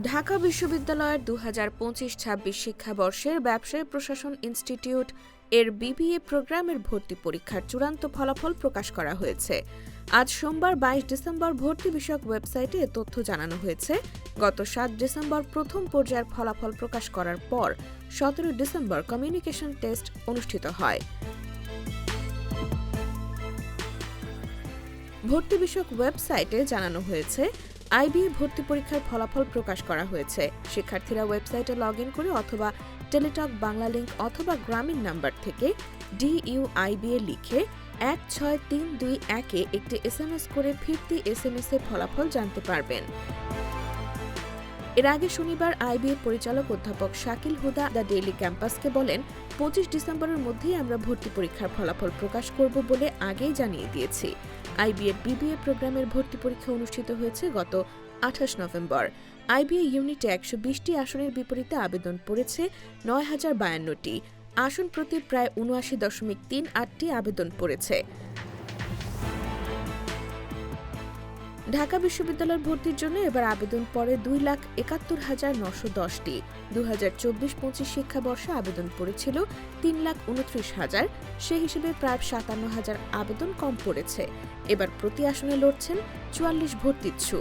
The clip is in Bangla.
ঢাকা বিশ্ববিদ্যালয়ের ২০২৫-২৬ শিক্ষাবর্ষের ব্যবসায় প্রশাসন ইনস্টিটিউট এর বিবিএ প্রোগ্রামের ভর্তি পরীক্ষার চূড়ান্ত ফলাফল প্রকাশ করা হয়েছে। আজ সোমবার ২২ ডিসেম্বর ভর্তি বিষয়ক ওয়েবসাইটে এ তথ্য জানানো হয়েছে। গত ৭ ডিসেম্বর প্রথম পর্যায়ের ফলাফল প্রকাশ করার পর ১৭ ডিসেম্বর কমিউনিকেশন টেস্ট অনুষ্ঠিত হয়। ভর্তি বিষয়ক ওয়েবসাইটে জানানো হয়েছে, আইবিএ ভর্তি পরীক্ষার ফলাফল প্রকাশ করা হয়েছে। শিক্ষার্থীরা ওয়েবসাইটে লগ ইন করে অথবা টেলিটক বাংলা লিংক অথবা গ্রামীণ নাম্বার থেকে DUIBA লিখে ১৬৩২১-এ একটি SMS করে ফিরতি SMS এর ফলাফল জানতে পারবেন। এর আগে শনিবার আইবিএ পরিচালক অধ্যাপক শাকিল হুদা দ্য ডেইলি ক্যাম্পাসকে বলেন, ২৫ ডিসেম্বরের মধ্যেই আমরা ভর্তি পরীক্ষার ফলাফল প্রকাশ করব বলে আগেই জানিয়ে দিয়েছি। আইবিএর বিবিএ প্রোগ্রামের ভর্তি পরীক্ষা অনুষ্ঠিত হয়েছে গত ২৮ নভেম্বর। আইবিএ ইউনিটে ১২০টি আসনের বিপরীতে আবেদন পড়েছে ৯,০৫২টি। আসন প্রতি প্রায় ৭৯.৩৮টি আবেদন পড়েছে। ঢাকা বিশ্ববিদ্যালয়ের ভর্তির জন্য এবার আবেদন পড়ে ২,৭১,৯১০টি। ২০২৪-২৫ শিক্ষাবর্ষে আবেদন পড়েছিল ৩,২৯,০০০। সে হিসেবে প্রায় ৫৭,০০০ আবেদন কম পড়েছে। এবার প্রতি আসনে লড়ছেন ৪৪ ভর্তিচ্ছু।